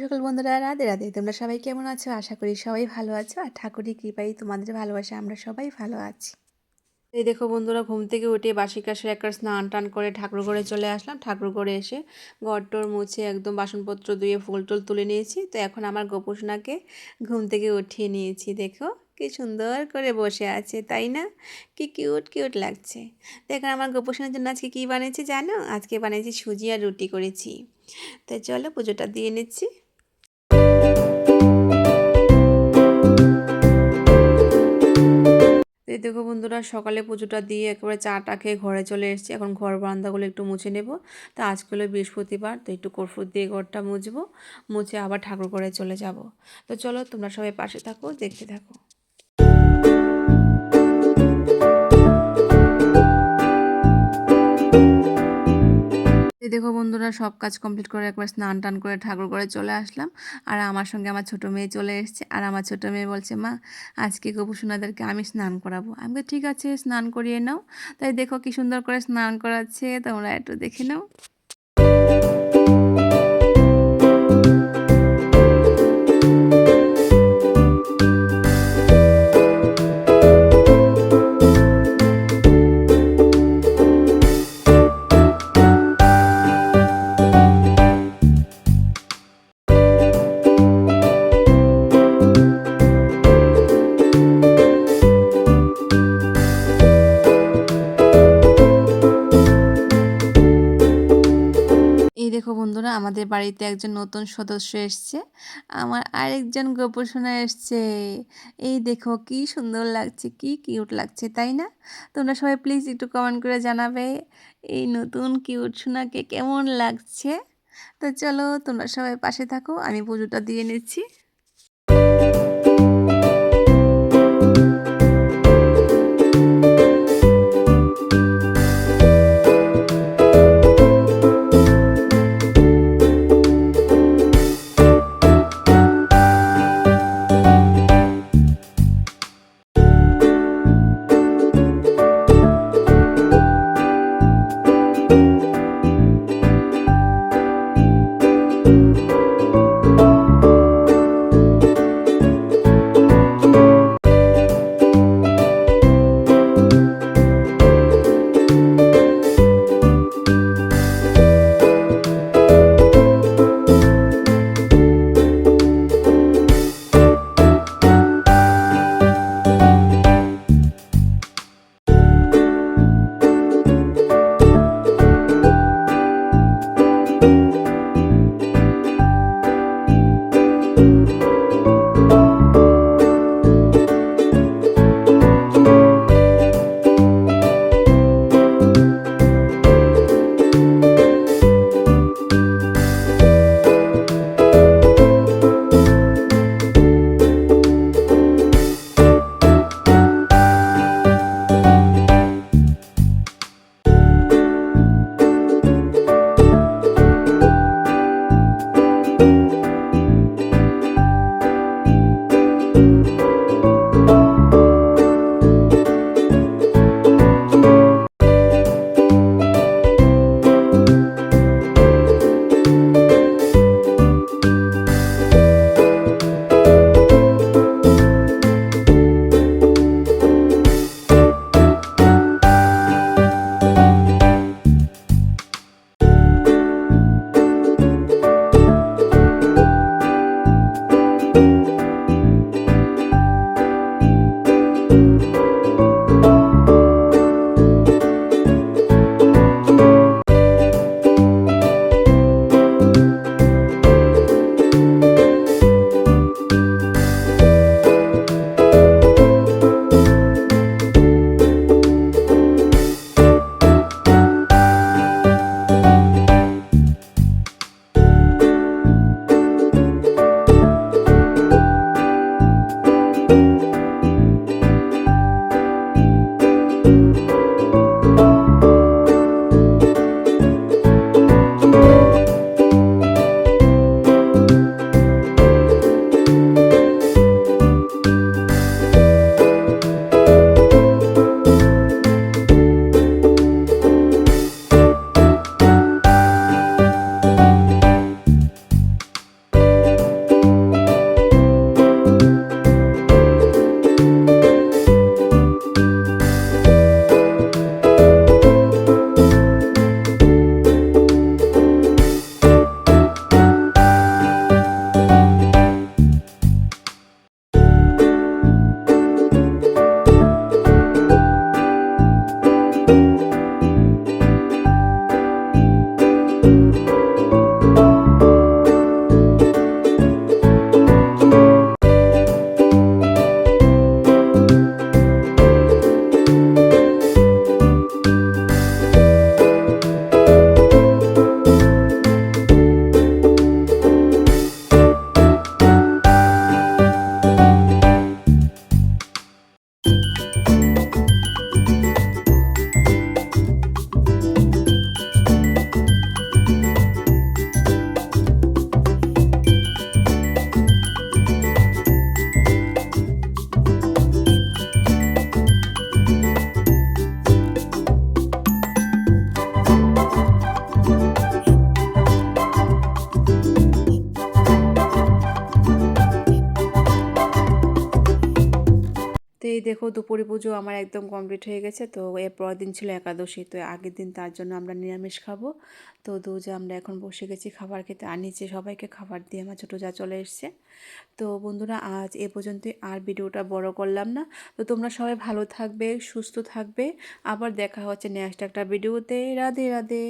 সকল বন্ধুরা, রাধে রাধে। তোমরা সবাই কেমন আছো? আশা করি সবাই ভালো আছো, আর ঠাকুরের কৃপায় তোমাদের ভালোবাসা আমরা সবাই ভালো আছি। এই দেখো বন্ধুরা, ঘুম থেকে উঠে বাসি কাজের একবার স্নান টান করে ঠাকুর ঘরে চলে আসলাম। ঠাকুর ঘরে এসে ঘর টর মুছে একদম বাসনপত্র ধুয়ে ফুল টুল তুলে নিয়েছি। তো এখন আমার গোপুসোনাকে ঘুম থেকে উঠিয়ে নিয়েছি। দেখো কি সুন্দর করে বসে আছে, তাই না? কি কিউট কিউট লাগছে। দেখো আমার গোপুসোনার জন্য আজকে কী বানিয়েছি জানো? আজকে বানিয়েছি সুজি আর রুটি করেছি। তো চলো পুজোটা দিয়ে নিচ্ছি। এই দেখো বন্ধুরা, সকালে পুজোটা দিয়ে একেবারে চাটা খেয়ে ঘরে চলে এসেছি। এখন ঘর বারান্দাগুলো একটু মুছে নেব। তো আজকে হলো বৃহস্পতিবার, তো একটু কর্পূর দিয়ে ঘরটা মুছবো, মুছে আবার ঠাকুর ঘরে চলে যাব। তো চলো তোমরা সবাই পাশে থাকো, দেখতে থাকো। এই দেখো বন্ধুরা, সব কাজ কমপ্লিট করে একবার স্নান টান করে ঠাকুর ঘরে চলে আসলাম। আর আমার সঙ্গে আমার ছোটো মেয়ে চলে এসেছে। আর আমার ছোটো মেয়ে বলছে, মা আজকে গোপুসোনাদেরকে আমি স্নান করাবো। আমি বলি, ঠিক আছে স্নান করিয়ে নাও। তাই দেখো কি সুন্দর করে স্নান করাচ্ছে, তোমরা একটু দেখে নাও। এই দেখো বন্ধুরা, আমাদের বাড়িতে একজন নতুন সদস্য এসছে। আমার আরেকজন গোপুসোনা এসছে। এই দেখো কি সুন্দর লাগছে, কি কিউট লাগছে, তাই না? তোমরা সবাই প্লিজ একটু কমেন্ট করে জানাবে এই নতুন কিউট সোনাকে কেমন লাগছে। তো চলো তোমরা সবাই পাশে থাকো, আমি পুজোটা দিয়ে নিচ্ছি। দেখো দুপুরে পুজো আমার একদম কমপ্লিট হয়ে গেছে। তো এর পরের দিন ছিল একাদশী, তো আগের দিন তার জন্য আমরা নিরামিষ খাবো। তো দুজে আমরা এখন বসে গেছি খাবার খেতে, আর নিচে সবাইকে খাবার দিয়ে আমার ছোটো যা চলে এসছে। তো বন্ধুরা আজ এ পর্যন্তই, আর ভিডিওটা বড় করলাম না। তো তোমরা সবাই ভালো থাকবে, সুস্থ থাকবে, আবার দেখা হচ্ছে নেক্সট একটা ভিডিওতে। রাধে রাধে।